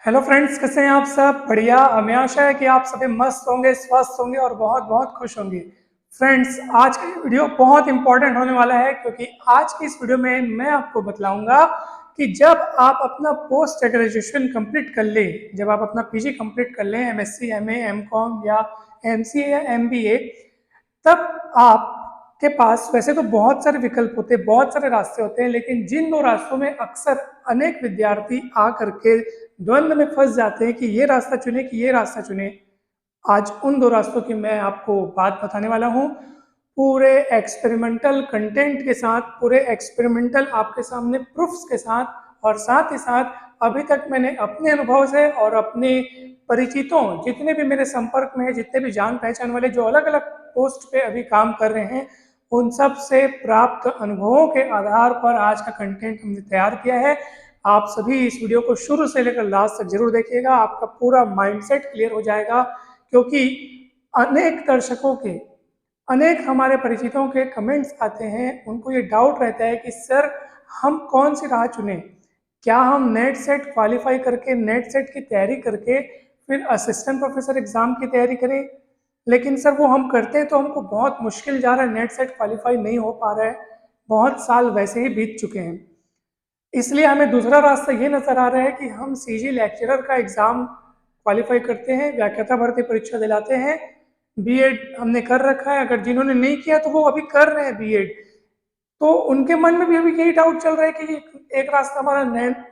Hello friends, कैसे हैं आप सब? बढ़िया। हमें आशा है कि आप सभी मस्त होंगे, स्वस्थ होंगे और बहुत बहुत खुश होंगे। फ्रेंड्स, आज का ये वीडियो बहुत इंपॉर्टेंट होने वाला है क्योंकि आज की इस वीडियो में मैं आपको बतलाऊंगा कि जब आप अपना पोस्ट ग्रेजुएशन कंप्लीट कर लें, जब आप अपना पीजी कंप्लीट कर लें, एमएससी, एमए, एमकॉम या एमसीए या एमबीए, तब आपके पास वैसे तो बहुत सारे विकल्प होते हैं, बहुत सारे रास्ते होते हैं, लेकिन जिन दो रास्तों में अक्सर अनेक विद्यार्थी आ करके द्वंद्व में फंस जाते हैं कि ये रास्ता चुने कि ये रास्ता चुने, आज उन दो रास्तों की मैं आपको बात बताने वाला हूँ। पूरे एक्सपेरिमेंटल कंटेंट के साथ, पूरे एक्सपेरिमेंटल आपके सामने प्रूफ्स के साथ, और साथ ही साथ अभी तक मैंने अपने अनुभव से और अपने परिचितों, जितने भी मेरे संपर्क में है, जितने भी जान पहचान वाले जो अलग अलग पोस्ट पे अभी काम कर रहे हैं, उन सब से प्राप्त अनुभवों के आधार पर आज का कंटेंट हमने तैयार किया है। आप सभी इस वीडियो को शुरू से लेकर लास्ट तक जरूर देखिएगा, आपका पूरा माइंडसेट क्लियर हो जाएगा। क्योंकि अनेक दर्शकों के, अनेक हमारे परिचितों के कमेंट्स आते हैं, उनको ये डाउट रहता है कि सर, हम कौन सी राह चुने? क्या हम नेट सेट क्वालिफाई करके, नेट सेट की तैयारी करके फिर असिस्टेंट प्रोफेसर एग्जाम की तैयारी करें? लेकिन सर वो हम करते हैं तो हमको बहुत मुश्किल जा रहा है, नेट सेट क्वालिफाई नहीं हो पा रहा है, बहुत साल वैसे ही बीत चुके हैं। इसलिए हमें दूसरा रास्ता ये नजर आ रहा है कि हम सीजी लेक्चरर का एग्जाम क्वालिफाई करते हैं, व्याख्याता भर्ती परीक्षा दिलाते हैं, बीएड हमने कर रखा है, अगर जिन्होंने नहीं किया तो वो अभी कर रहे हैं बीएड, तो उनके मन में भी अभी यही डाउट चल रहा है कि एक रास्ता हमारा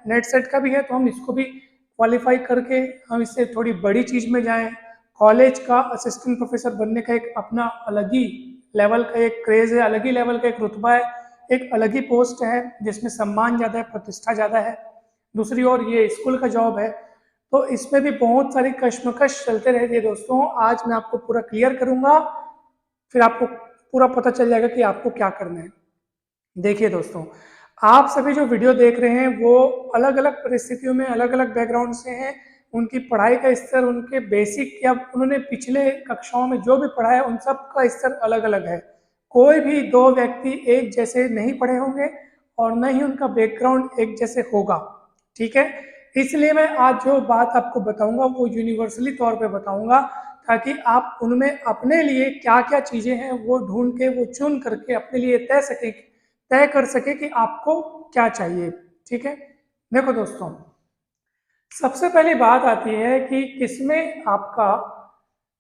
नेट सेट का भी है, तो हम इसको भी क्वालिफाई करके हम इससे थोड़ी बड़ी चीज में जाएं। कॉलेज का असिस्टेंट प्रोफेसर बनने का एक अपना अलग ही लेवल का एक क्रेज है, अलग ही लेवल का एक रुतबा है, एक अलग ही पोस्ट है जिसमें सम्मान ज़्यादा है, प्रतिष्ठा ज़्यादा है। दूसरी ओर ये स्कूल का जॉब है, तो इसमें भी बहुत सारी कश्मकश चलते रहती है। दोस्तों, आज मैं आपको पूरा क्लियर करूंगा, फिर आपको पूरा पता चल जाएगा कि आपको क्या करना है। देखिए दोस्तों, आप सभी जो वीडियो देख रहे हैं वो अलग अलग परिस्थितियों में, अलग अलग बैकग्राउंड से हैं, उनकी पढ़ाई का स्तर, उनके बेसिक या उन्होंने पिछले कक्षाओं में जो भी पढ़ा है उन सब का स्तर अलग अलग है। कोई भी दो व्यक्ति एक जैसे नहीं पढ़े होंगे और न ही उनका बैकग्राउंड एक जैसे होगा, ठीक है? इसलिए मैं आज जो बात आपको बताऊंगा वो यूनिवर्सली तौर पे बताऊंगा, ताकि आप उनमें अपने लिए क्या क्या चीजें हैं वो ढूंढ के, वो चुन करके अपने लिए तय कर सके कि आपको क्या चाहिए। ठीक है? देखो दोस्तों, सबसे पहली बात आती है कि किसमें आपका,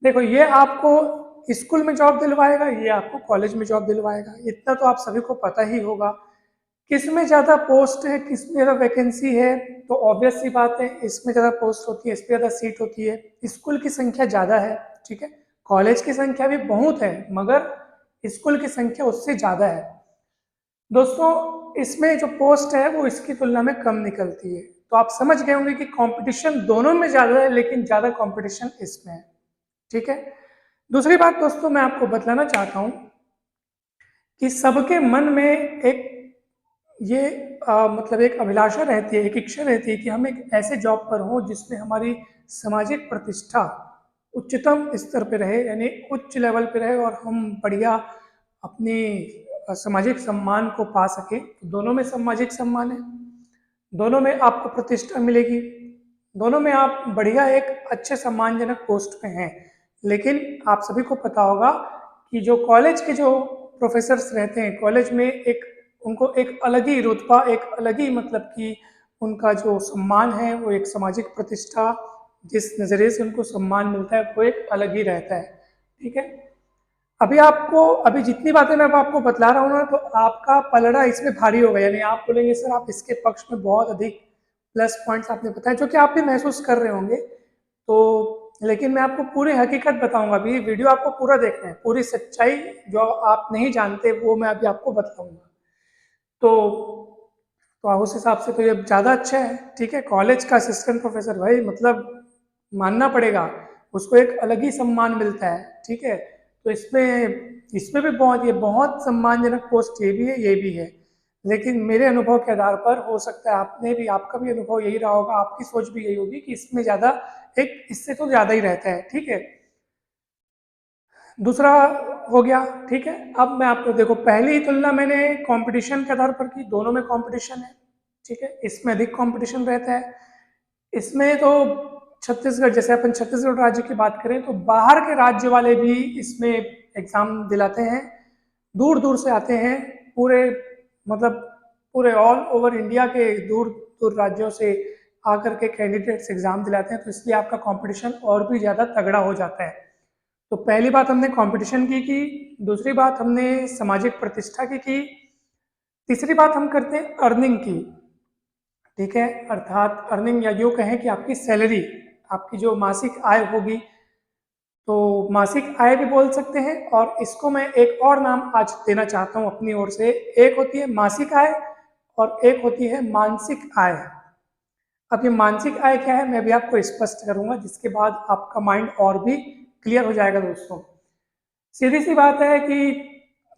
देखो, ये आपको स्कूल में जॉब दिलवाएगा, ये आपको कॉलेज में जॉब दिलवाएगा, इतना तो आप सभी को पता ही होगा। किसमें ज़्यादा पोस्ट है, किसमें ज़्यादा वैकेंसी है, तो ऑब्वियस सी बात है, इसमें ज़्यादा पोस्ट होती है, इस पर ज़्यादा सीट होती है, स्कूल की संख्या ज़्यादा है, ठीक है? कॉलेज की संख्या भी बहुत है, मगर स्कूल की संख्या उससे ज़्यादा है। दोस्तों, इसमें जो पोस्ट है वो इसकी तुलना में कम निकलती है, तो आप समझ गए होंगे कि कंपटीशन दोनों में ज़्यादा है, लेकिन ज़्यादा कंपटीशन इसमें है, ठीक है? दूसरी बात दोस्तों, मैं आपको बतलाना चाहता हूँ कि सबके मन में एक ये मतलब एक अभिलाषा रहती है, एक इच्छा रहती है कि हम एक ऐसे जॉब पर हों जिसमें हमारी सामाजिक प्रतिष्ठा उच्चतम स्तर पे रहे, यानी उच्च लेवल पे रहे, और हम बढ़िया अपने सामाजिक सम्मान को पा सके। तो दोनों में सामाजिक सम्मान है, दोनों में आपको प्रतिष्ठा मिलेगी, दोनों में आप बढ़िया एक अच्छे सम्मानजनक पोस्ट पे हैं। लेकिन आप सभी को पता होगा कि जो कॉलेज के जो प्रोफेसर्स रहते हैं, कॉलेज में एक उनको एक अलग ही रुतबा, एक अलग ही मतलब कि उनका जो सम्मान है, वो एक सामाजिक प्रतिष्ठा, जिस नज़रिए से उनको सम्मान मिलता है वो एक अलग ही रहता है, ठीक है? अभी जितनी बातें मैं आपको बतला रहा हूँ ना, तो आपका पलड़ा इसमें भारी होगा, यानी आप बोलेंगे सर, आप इसके पक्ष में बहुत अधिक प्लस पॉइंट्स आपने बताए, जो कि आप भी महसूस कर रहे होंगे। तो लेकिन मैं आपको पूरी हकीकत बताऊंगा, अभी वीडियो आपको पूरा देखना है, पूरी सच्चाई जो आप नहीं जानते वो मैं अभी आपको बताऊंगा। तो उस हिसाब से तो ये ज़्यादा अच्छा है, ठीक है? कॉलेज का असिस्टेंट प्रोफेसर, भाई मतलब मानना पड़ेगा, उसको एक अलग ही सम्मान मिलता है, ठीक है? तो इसमें भी बहुत सम्मानजनक पोस्ट ये भी है, ये भी है। लेकिन मेरे अनुभव के आधार पर हो सकता है आपका भी अनुभव यही रहा होगा, आपकी सोच भी यही होगी कि इसमें ज़्यादा, एक इससे तो ज़्यादा ही रहता है, ठीक है? दूसरा हो गया, ठीक है? अब मैं आपको, देखो, पहली ही तुलना मैंने कंपटीशन के आधार पर की, दोनों में कंपटीशन है, ठीक है? इसमें अधिक कंपटीशन रहता है। इसमें तो छत्तीसगढ़, जैसे अपन छत्तीसगढ़ राज्य की बात करें तो बाहर के राज्य वाले भी इसमें एग्जाम दिलाते हैं, दूर दूर से आते हैं, पूरे मतलब पूरे ऑल ओवर इंडिया के दूर दूर राज्यों से आकर के कैंडिडेट्स एग्जाम दिलाते हैं, तो इसलिए आपका कंपटीशन और भी ज़्यादा तगड़ा हो जाता है। तो पहली बात हमने कंपटीशन की, दूसरी बात हमने सामाजिक प्रतिष्ठा की, तीसरी बात हम करते हैं अर्निंग की। ठीक है, अर्थात अर्निंग या यूँ कहें कि आपकी सैलरी, आपकी जो मासिक आय होगी, तो मासिक आय भी बोल सकते हैं, और इसको मैं एक और नाम आज देना चाहता हूँ अपनी ओर से। एक होती है मासिक आय और एक होती है मानसिक आय। अब ये मानसिक आय क्या है मैं भी आपको स्पष्ट करूंगा, जिसके बाद आपका माइंड और भी क्लियर हो जाएगा दोस्तों। सीधी सी बात है कि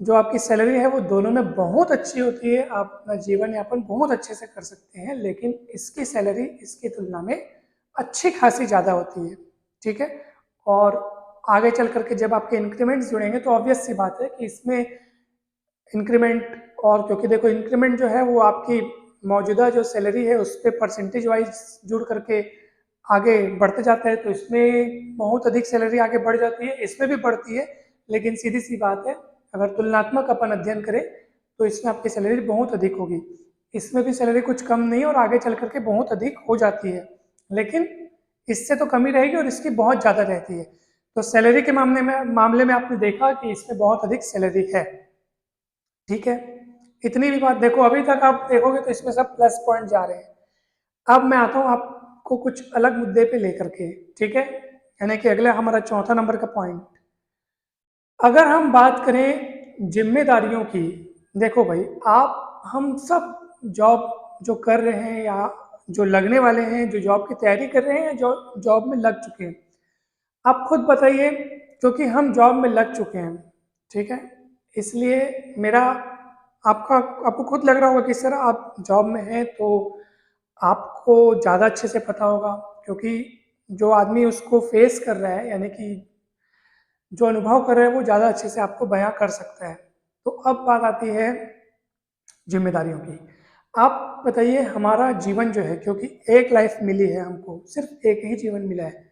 जो आपकी सैलरी है वो दोनों में बहुत अच्छी होती है, आप अपना जीवन यापन बहुत अच्छे से कर सकते हैं, लेकिन इसकी सैलरी इसकी तुलना में अच्छी खासी ज़्यादा होती है। ठीक है, और आगे चल करके जब आपके इंक्रीमेंट्स जुड़ेंगे तो ऑब्वियस सी बात है कि इसमें इंक्रीमेंट, और क्योंकि देखो इंक्रीमेंट जो है वो आपकी मौजूदा जो सैलरी है उस पर परसेंटेज वाइज जुड़ करके आगे बढ़ते जाता है, तो इसमें बहुत अधिक सैलरी आगे बढ़ जाती है, इसमें भी बढ़ती है, लेकिन सीधी सी बात है अगर तुलनात्मक अपन अध्ययन करें तो इसमें आपकी सैलरी बहुत अधिक होगी। इसमें भी सैलरी कुछ कम नहीं और आगे चल करके बहुत अधिक हो जाती है, लेकिन इससे तो कमी रहेगी और इसकी बहुत ज़्यादा रहती है। तो सैलरी के मामले में आपने देखा कि इसमें बहुत अधिक सैलरी है। ठीक है, इतनी भी बात देखो, अभी तक आप देखोगे तो इसमें सब प्लस पॉइंट जा रहे हैं। अब मैं आता हूँ आपको कुछ अलग मुद्दे पे लेकर के। ठीक है, यानी कि अगला हमारा चौथा नंबर का पॉइंट, अगर हम बात करें जिम्मेदारियों की। देखो भाई, आप हम सब जॉब जो कर रहे हैं या जो लगने वाले हैं, जो जॉब की तैयारी कर रहे हैं, जो जॉब में लग चुके हैं, आप खुद बताइए, क्योंकि हम जॉब में लग चुके हैं। ठीक है, इसलिए मेरा आपको खुद लग रहा होगा कि सर आप जॉब में हैं तो आपको ज़्यादा अच्छे से पता होगा, क्योंकि जो आदमी उसको फेस कर रहा है, यानी कि जो अनुभव कर रहा है, वो ज़्यादा अच्छे से आपको बयां कर सकता है। तो अब बात आती है जिम्मेदारियों की। आप बताइए, हमारा जीवन जो है, क्योंकि एक लाइफ मिली है हमको, सिर्फ एक ही जीवन मिला है,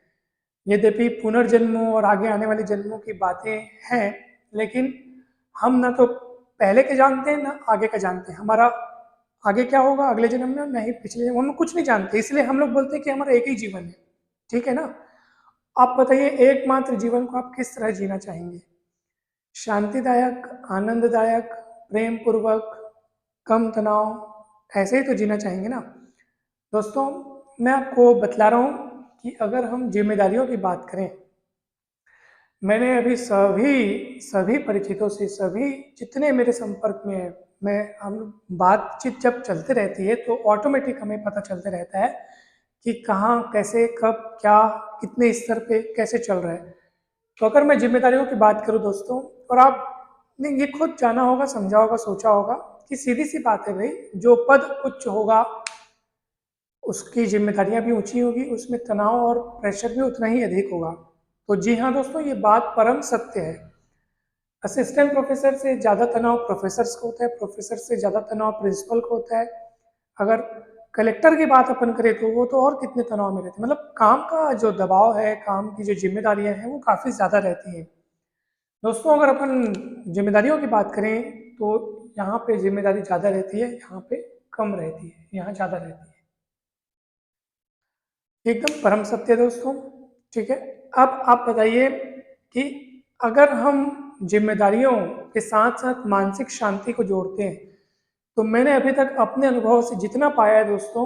यद्यपि पुनर्जन्मों और आगे आने वाले जन्मों की बातें हैं, लेकिन हम ना तो पहले के जानते हैं ना आगे का जानते हैं। हमारा आगे क्या होगा अगले जन्म में, नहीं पिछले जन्म, हम कुछ नहीं जानते, इसलिए हम लोग बोलते हैं कि हमारा एक ही जीवन है। ठीक है ना, आप बताइए एकमात्र जीवन को आप किस तरह जीना चाहेंगे? शांतिदायक, आनंददायक, प्रेम पूर्वक, कम तनाव, ऐसे ही तो जीना चाहेंगे ना दोस्तों। मैं आपको बतला रहा हूँ कि अगर हम जिम्मेदारियों की बात करें, मैंने अभी सभी सभी परिचितों से, सभी जितने मेरे संपर्क में है, मैं हम बातचीत जब चलते रहती है तो ऑटोमेटिक हमें पता चलते रहता है कि कहाँ कैसे कब क्या कितने स्तर पे कैसे चल रहा है। तो अगर मैं जिम्मेदारियों की बात करूं दोस्तों, और आपने ये खुद जाना होगा, समझा होगा, सोचा होगा कि सीधी सी बात है भाई, जो पद उच्च होगा उसकी जिम्मेदारियां भी ऊंची होगी, उसमें तनाव और प्रेशर भी उतना ही अधिक होगा। तो जी हाँ दोस्तों, ये बात परम सत्य है। असिस्टेंट प्रोफेसर से ज़्यादा तनाव प्रोफेसर्स को होता है, प्रोफेसर से ज़्यादा तनाव प्रिंसिपल को होता है। अगर कलेक्टर की बात अपन करें तो वो तो और कितने तनाव में रहते हैं, मतलब काम का जो दबाव है, काम की जो जिम्मेदारियां हैं वो काफ़ी ज़्यादा रहती हैं दोस्तों। अगर अपन जिम्मेदारियों की बात करें तो यहाँ पे जिम्मेदारी ज़्यादा रहती है, यहाँ पे कम रहती है, यहाँ ज़्यादा रहती है। एकदम परम सत्य दोस्तों। ठीक है, अब आप बताइए कि अगर हम जिम्मेदारियों के साथ साथ मानसिक शांति को जोड़ते हैं, तो मैंने अभी तक अपने अनुभव से जितना पाया है दोस्तों,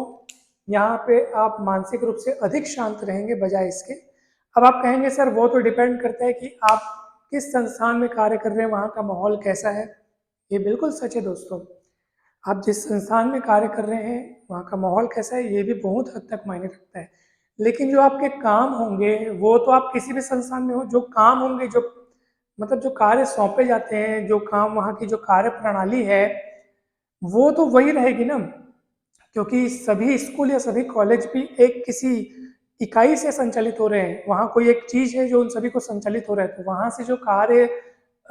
यहाँ पे आप मानसिक रूप से अधिक शांत रहेंगे बजाय इसके। अब आप कहेंगे सर वो तो डिपेंड करता है कि आप किस संस्थान में कार्य कर रहे हैं, वहाँ का माहौल कैसा है। ये बिल्कुल सच है दोस्तों, आप जिस संस्थान में कार्य कर रहे हैं वहाँ का माहौल कैसा है ये भी बहुत हद तक मायने रखता है। लेकिन जो आपके काम होंगे वो तो आप किसी भी संस्थान में हो, जो काम होंगे, जो मतलब जो कार्य सौंपे जाते हैं, जो काम वहाँ की जो कार्य प्रणाली है वो तो वही रहेगी ना, क्योंकि सभी स्कूल या सभी कॉलेज भी एक किसी इकाई से संचालित हो रहे हैं। वहाँ कोई एक चीज है जो उन सभी को संचालित हो रहा है, तो वहाँ से जो कार्य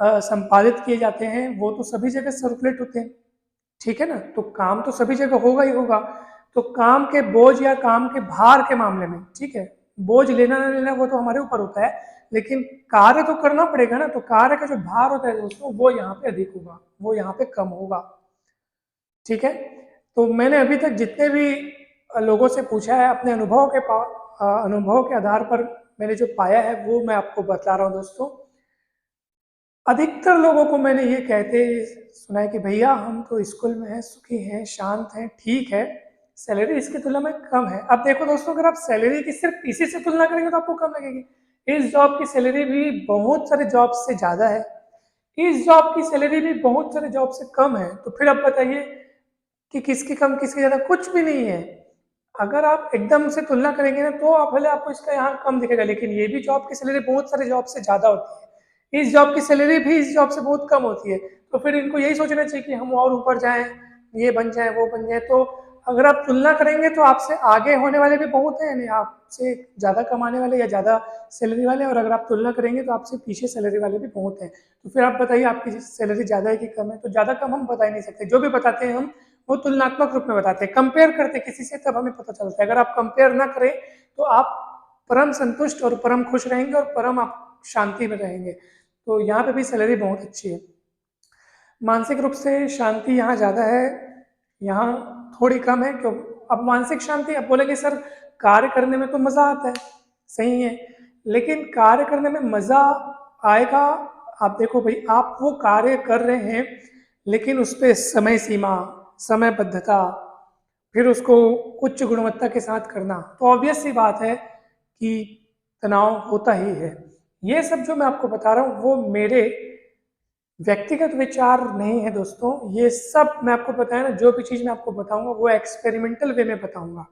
संपादित किए जाते हैं वो तो सभी जगह सर्कुलेट होते हैं। ठीक है ना, तो काम तो सभी जगह होगा ही होगा। तो काम के बोझ या काम के भार के मामले में, ठीक है, बोझ लेना ना लेना वो तो हमारे ऊपर होता है, लेकिन कार्य तो करना पड़ेगा ना, तो कार्य का जो भार होता है दोस्तों वो यहाँ पे अधिक होगा, वो यहाँ पे कम होगा। ठीक है, तो मैंने अभी तक जितने भी लोगों से पूछा है, अपने अनुभव के आधार पर मैंने जो पाया है वो मैं आपको बता रहा हूँ दोस्तों। अधिकतर लोगों को मैंने ये कहते सुना है कि भैया हम तो स्कूल में हैं, सुखी हैं, शांत हैं, ठीक है, सैलरी इसकी तुलना में कम है। अब देखो दोस्तों, अगर आप सैलरी की सिर्फ इसी से तुलना करेंगे तो आपको कम लगेगी। इस जॉब की सैलरी भी बहुत सारे जॉब से ज्यादा है, इस जॉब की सैलरी भी बहुत सारे जॉब से कम है, तो फिर आप बताइए कि किसकी कम किसकी ज्यादा? कुछ भी नहीं है। अगर आप एकदम से तुलना करेंगे ना तो आप भले आपको इसका यहाँ कम दिखेगा, लेकिन ये भी जॉब की सैलरी बहुत सारे जॉब से ज्यादा होती है, इस जॉब की सैलरी भी इस जॉब से बहुत कम होती है। तो फिर इनको यही सोचना चाहिए कि हम और ऊपर जाएं, ये बन जाए वो बन जाए। तो अगर आप तुलना करेंगे तो आपसे आगे होने वाले भी बहुत हैं, यानी आपसे ज्यादा कमाने वाले या ज्यादा सैलरी वाले, और अगर आप तुलना करेंगे तो आपसे पीछे सैलरी वाले भी बहुत हैं। तो फिर आप बताइए आपकी सैलरी ज्यादा है कि कम है? तो ज्यादा कम हम बता ही नहीं सकते, जो भी बताते हैं हम वो तुलनात्मक रूप में बताते हैं, कंपेयर करते किसी से, तब हमें पता चलता है। अगर आप कंपेयर ना करें तो आप परम संतुष्ट और परम खुश रहेंगे और परम आप शांति में रहेंगे। तो यहाँ पे भी सैलरी बहुत अच्छी है। मानसिक रूप से शांति यहाँ ज्यादा है, यहाँ थोड़ी कम है। क्यों? अब मानसिक शांति, अब बोलेंगे सर कार्य करने में तो मजा आता है, सही है, लेकिन कार्य करने में मजा आएगा। आप देखो भाई, आप वो कार्य कर रहे हैं लेकिन उस पर समय सीमा, समयबद्धता, फिर उसको उच्च गुणवत्ता के साथ करना, तो ऑब्वियस सी बात है कि तनाव होता ही है। ये सब जो मैं आपको बता रहा हूँ वो मेरे व्यक्तिगत विचार नहीं है दोस्तों, ये सब मैं आपको बताया ना, जो भी चीज मैं आपको बताऊंगा वो एक्सपेरिमेंटल वे में बताऊंगा।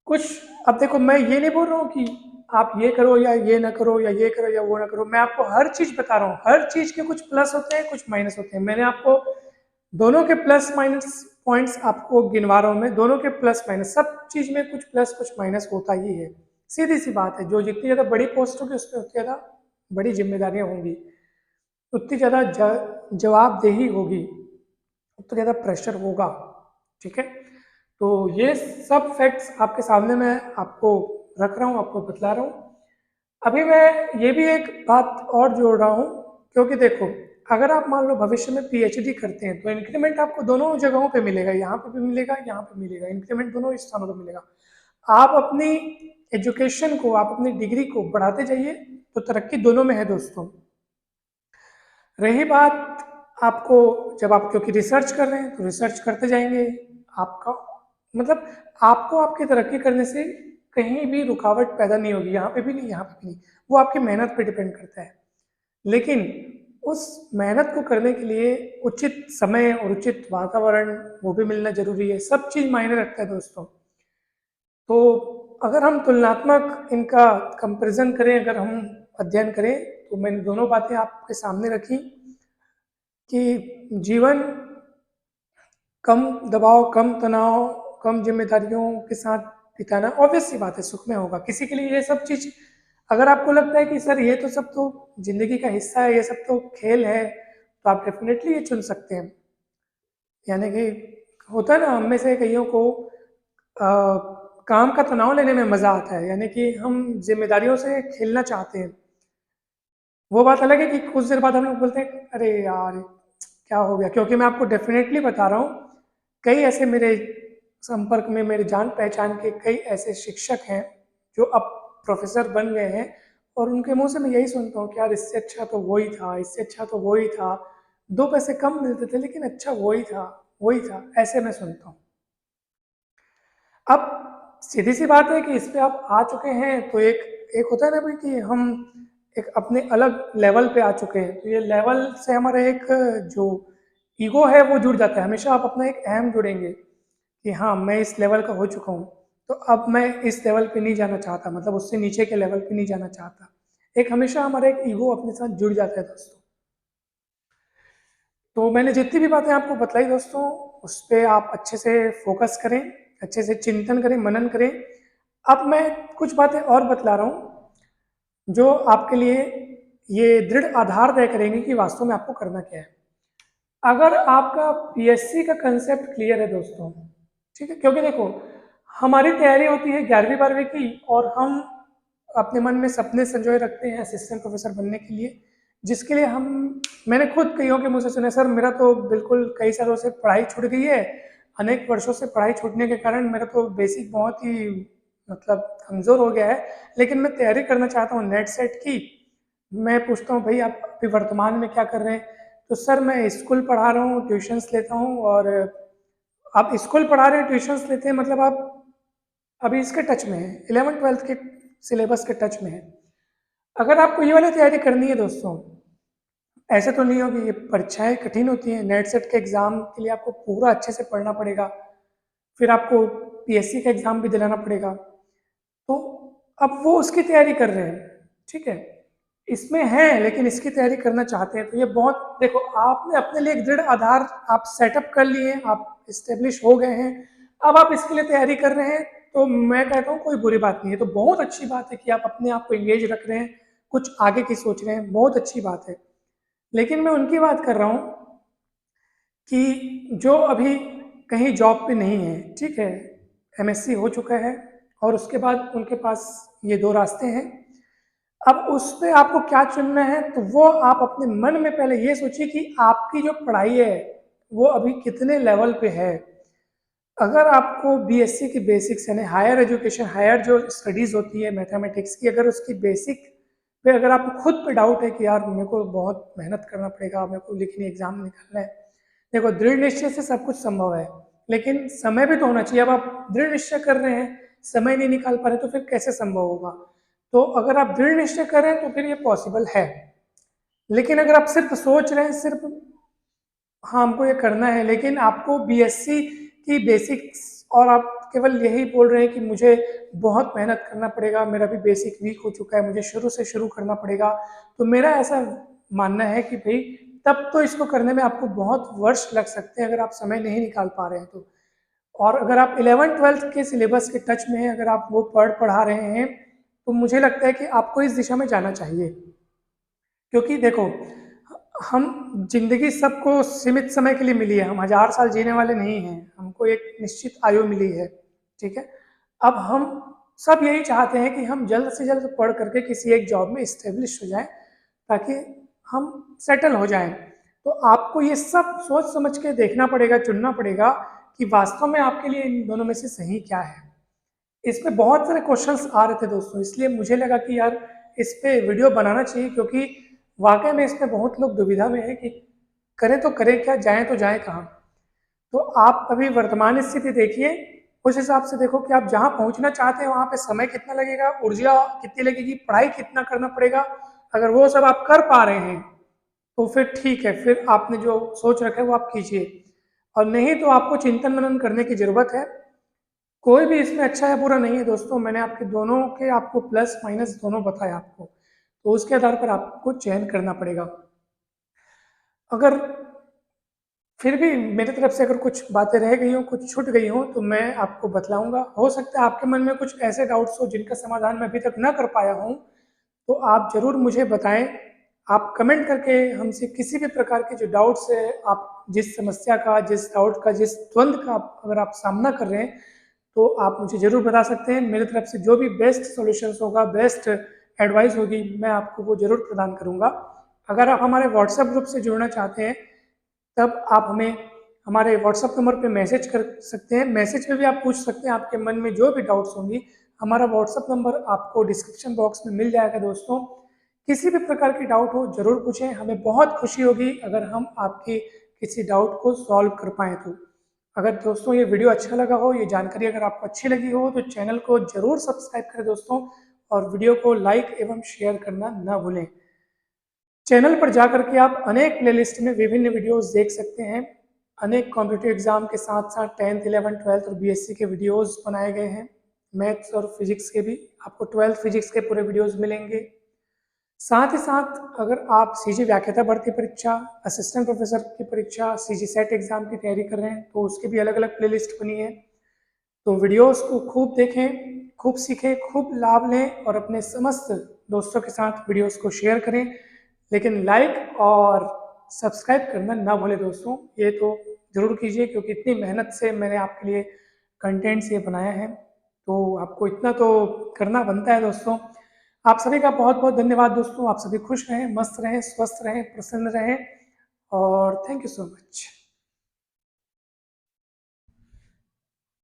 कुछ, अब देखो मैं ये नहीं बोल रहा हूँ कि आप ये करो या ये ना करो या ये करो या वो ना करो, मैं आपको हर चीज बता रहा हूँ। हर चीज के कुछ प्लस होते हैं, कुछ माइनस होते हैं। मैंने आपको दोनों के प्लस माइनस पॉइंट्स आपको गिनवा रहा हूँ मैं, दोनों के प्लस माइनस, सब चीज में कुछ प्लस कुछ माइनस होता ही है। सीधी सी बात है, जो जितनी ज्यादा बड़ी पोस्ट होगी उस पर उतनी ज्यादा बड़ी जिम्मेदारियां होंगी, उतनी ज्यादा जवाबदेही होगी, उतना ज्यादा प्रेशर होगा। ठीक है, तो ये सब फैक्ट्स आपके सामने मैं आपको रख रहा हूँ, आपको बतला रहा हूँ। अभी मैं ये भी एक बात और जोड़ रहा हूँ, क्योंकि देखो अगर आप मान लो भविष्य में पीएचडी करते हैं तो इंक्रीमेंट आपको दोनों जगहों पे मिलेगा, यहाँ पे भी मिलेगा, यहाँ पे मिलेगा, इंक्रीमेंट दोनों स्थानों पे मिलेगा। आप अपनी एजुकेशन को, आप अपनी डिग्री को बढ़ाते जाइए तो तरक्की दोनों में है दोस्तों। रही बात आपको, जब आप क्योंकि रिसर्च कर रहे हैं तो रिसर्च करते जाएंगे, आपका मतलब आपको आपकी तरक्की करने से कहीं भी रुकावट पैदा नहीं होगी, यहाँ पे भी नहीं, यहाँ पे भी नहीं, वो आपकी मेहनत पे डिपेंड करता है। लेकिन उस मेहनत को करने के लिए उचित समय और उचित वातावरण वो भी मिलना जरूरी है, सब चीज मायने रखता है दोस्तों। तो अगर हम तुलनात्मक इनका कंपैरिजन करें, अगर हम अध्ययन करें, तो मैंने दोनों बातें आपके सामने रखी कि जीवन कम दबाव, कम तनाव, कम जिम्मेदारियों के साथ बिताना ऑब्वियस सी बात है सुख में होगा। किसी के लिए ये सब चीज, अगर आपको लगता है कि सर ये तो सब तो जिंदगी का हिस्सा है, ये सब तो खेल है, तो आप डेफिनेटली ये चुन सकते हैं। यानी कि होता है ना, हम में से कईयों को काम का तनाव लेने में मजा आता है, यानी कि हम जिम्मेदारियों से खेलना चाहते हैं। वो बात अलग है कि कुछ देर बाद हम लोग बोलते हैं अरे यार क्या हो गया, क्योंकि मैं आपको डेफिनेटली बता रहा हूँ, कई ऐसे मेरे संपर्क में, मेरे जान पहचान के कई ऐसे शिक्षक हैं जो अब प्रोफेसर बन गए हैं, और उनके मुंह से मैं यही सुनता हूँ कि यार इससे अच्छा तो वही था, इससे अच्छा तो वही था, 2 पैसे कम मिलते थे लेकिन अच्छा वही था, वही था, ऐसे मैं सुनता हूँ। अब सीधी सी बात है कि इस पे आप आ चुके हैं तो एक एक होता है ना भाई कि हम एक अपने अलग लेवल पे आ चुके हैं, तो ये लेवल से हमारा एक जो ईगो है वो जुड़ जाता है। हमेशा आप अपना एक अहम जुड़ेंगे कि हाँ मैं इस लेवल का हो चुका हूँ, तो अब मैं इस लेवल पे नहीं जाना चाहता, मतलब उससे नीचे के लेवल पे नहीं जाना चाहता। एक हमेशा हमारा एक ईगो अपने साथ जुड़ जाता है दोस्तों। तो मैंने जितनी भी बातें आपको बतलाई दोस्तों, उस पर आप अच्छे से फोकस करें, अच्छे से चिंतन करें, मनन करें। अब मैं कुछ बातें और बतला रहा हूँ जो आपके लिए ये दृढ़ आधार तय करेंगे कि वास्तव में आपको करना क्या है। अगर आपका पीएससी का कंसेप्ट क्लियर है दोस्तों, ठीक है, क्योंकि देखो हमारी तैयारी होती है 11वीं 12वीं की, और हम अपने मन में सपने संजोए रखते हैं असिस्टेंट प्रोफेसर बनने के लिए, जिसके लिए हम, मैंने खुद कईयों के मुँह से सुने, सर मेरा तो बिल्कुल कई सालों से पढ़ाई छूट गई है, अनेक वर्षों से पढ़ाई छूटने के कारण मेरा तो बेसिक बहुत ही मतलब कमज़ोर हो गया है, लेकिन मैं तैयारी करना चाहता हूँ नेट सेट की। मैं पूछता हूँ भाई आप अभी वर्तमान में क्या कर रहे हैं? तो सर मैं स्कूल पढ़ा रहा हूँ, ट्यूशन्स लेता हूँ। और आप स्कूल पढ़ा रहे हैं, ट्यूशन्स लेते हैं, मतलब आप अभी इसके टच में है, 11th 12th के सिलेबस के टच में है। अगर आपको ये वाली तैयारी करनी है दोस्तों, ऐसे तो नहीं होगी, ये परीक्षाएं कठिन होती हैं, नेट सेट के एग्ज़ाम के लिए आपको पूरा अच्छे से पढ़ना पड़ेगा, फिर आपको पीएससी का एग्ज़ाम भी दिलाना पड़ेगा। तो अब वो उसकी तैयारी कर रहे हैं, ठीक है, इसमें है, लेकिन इसकी तैयारी करना चाहते हैं, तो ये बहुत, देखो आपने अपने लिए एक दृढ़ आधार आप सेटअप कर लिए हैं, आप इस्टेब्लिश हो गए हैं, अब आप इसके लिए तैयारी कर रहे हैं, तो मैं कहता हूँ कोई बुरी बात नहीं है, तो बहुत अच्छी बात है कि आप अपने आप को एंगेज रख रहे हैं, कुछ आगे की सोच रहे हैं, बहुत अच्छी बात है। लेकिन मैं उनकी बात कर रहा हूँ कि जो अभी कहीं जॉब पे नहीं है, ठीक है, एमएससी हो चुका है और उसके बाद उनके पास ये दो रास्ते हैं। अब उस पे आपको क्या चुनना है, तो वो आप अपने मन में पहले ये सोचिए कि आपकी जो पढ़ाई है वो अभी कितने लेवल पे है। अगर आपको बीएससी की बेसिक्स यानी हायर एजुकेशन, हायर जो स्टडीज़ होती है मैथमेटिक्स की, अगर उसकी बेसिक पे अगर आपको खुद पे डाउट है कि यार मेरे को बहुत मेहनत करना पड़ेगा, मेरे को लिखनी एग्जाम निकालना है, देखो दृढ़ निश्चय से सब कुछ संभव है, लेकिन समय भी तो होना चाहिए। अब आप दृढ़ निश्चय कर रहे हैं, समय नहीं निकाल पा रहे, तो फिर कैसे संभव होगा? तो अगर आप दृढ़ निश्चय कर रहे हैं तो फिर ये पॉसिबल है। लेकिन अगर आप सिर्फ सोच रहे हैं, सिर्फ हाँ हमको ये करना है, लेकिन आपको बीएससी की बेसिक्स, और आप केवल यही बोल रहे हैं कि मुझे बहुत मेहनत करना पड़ेगा, मेरा भी बेसिक वीक हो चुका है, मुझे शुरू से शुरू करना पड़ेगा, तो मेरा ऐसा मानना है कि भाई तब तो इसको करने में आपको बहुत वर्ष लग सकते हैं, अगर आप समय नहीं निकाल पा रहे हैं तो। और अगर आप 11th 12th के सिलेबस के टच में हैं, अगर आप वो पढ़ा रहे हैं, तो मुझे लगता है कि आपको इस दिशा में जाना चाहिए। क्योंकि देखो हम, जिंदगी सबको सीमित समय के लिए मिली है, हम 1000 साल जीने वाले नहीं हैं, हमको एक निश्चित आयु मिली है, ठीक है। अब हम सब यही चाहते हैं कि हम जल्द से जल्द पढ़ करके किसी एक जॉब में इस्टेब्लिश हो जाएं, ताकि हम सेटल हो जाएं। तो आपको ये सब सोच समझ के देखना पड़ेगा, चुनना पड़ेगा कि वास्तव में आपके लिए इन दोनों में से सही क्या है। इसमें बहुत सारे क्वेश्चंस आ रहे थे दोस्तों, इसलिए मुझे लगा कि यार इस पे वीडियो बनाना चाहिए, क्योंकि वाकई में इसमें बहुत लोग दुविधा में है कि करें तो करें क्या, जाएं तो जाएं कहाँ। तो आप अभी वर्तमान स्थिति देखिए, उस हिसाब से देखो कि आप जहाँ पहुँचना चाहते हैं वहाँ पे समय कितना लगेगा, ऊर्जा कितनी लगेगी, पढ़ाई कितना करना पड़ेगा। अगर वो सब आप कर पा रहे हैं तो फिर ठीक है, फिर आपने जो सोच रखा है वो आप कीजिए, और नहीं तो आपको चिंतन मनन करने की जरूरत है। कोई भी इसमें अच्छा या बुरा नहीं है दोस्तों, मैंने आपके दोनों के आपको प्लस माइनस दोनों बताया आपको, तो उसके आधार पर आपको चयन करना पड़ेगा। अगर फिर भी मेरी तरफ से अगर कुछ बातें रह गई हों, कुछ छूट गई हों, तो मैं आपको बतलाऊंगा। हो सकता है आपके मन में कुछ ऐसे डाउट्स हो जिनका समाधान मैं अभी तक न कर पाया हूँ, तो आप जरूर मुझे बताएं। आप कमेंट करके हमसे किसी भी प्रकार के जो डाउट्स है, आप जिस समस्या का, जिस डाउट का, जिस द्वंद का अगर आप सामना कर रहे हैं, तो आप मुझे ज़रूर बता सकते हैं। मेरी तरफ से जो भी बेस्ट सॉल्यूशंस होगा, बेस्ट एडवाइस होगी, मैं आपको वो ज़रूर प्रदान करूँगा। अगर आप हमारे व्हाट्सएप ग्रुप से जुड़ना चाहते हैं, तब आप हमें हमारे व्हाट्सएप नंबर पे मैसेज कर सकते हैं। मैसेज में भी आप पूछ सकते हैं, आपके मन में जो भी डाउट्स होंगी। हमारा व्हाट्सएप नंबर आपको डिस्क्रिप्शन बॉक्स में मिल जाएगा दोस्तों। किसी भी प्रकार की डाउट हो ज़रूर पूछें, हमें बहुत खुशी होगी अगर हम आपकी किसी डाउट को सॉल्व कर पाएँ तो। अगर दोस्तों ये वीडियो अच्छा लगा हो, ये जानकारी अगर आपको अच्छी लगी हो, तो चैनल को जरूर सब्सक्राइब करें दोस्तों, और वीडियो को लाइक एवं शेयर करना न भूलें। चैनल पर जाकर के आप अनेक प्लेलिस्ट में विभिन्न वीडियोस देख सकते हैं। अनेक कॉम्पिटिटिव एग्जाम के साथ साथ 10th 11th 12th और बीएससी के वीडियोस बनाए गए हैं। मैथ्स और फिजिक्स के भी आपको 12th फिजिक्स के पूरे वीडियोस मिलेंगे। साथ ही साथ अगर आप सीजी व्याख्याता भर्ती परीक्षा, असिस्टेंट प्रोफेसर की परीक्षा, सीजी सेट एग्जाम की तैयारी कर रहे हैं, तो उसकी भी अलग अलग प्लेलिस्ट बनी है। तो वीडियोस को खूब देखें, खूब सीखें, खूब लाभ लें, और अपने समस्त दोस्तों के साथ वीडियोस को शेयर करें। लेकिन लाइक और सब्सक्राइब करना ना भूलें दोस्तों, ये तो ज़रूर कीजिए, क्योंकि इतनी मेहनत से मैंने आपके लिए कंटेंट्स ये बनाया है, तो आपको इतना तो करना बनता है दोस्तों। आप सभी का बहुत बहुत धन्यवाद दोस्तों। आप सभी खुश रहें, मस्त रहें, स्वस्थ रहें, प्रसन्न रहें और थैंक यू सो मच।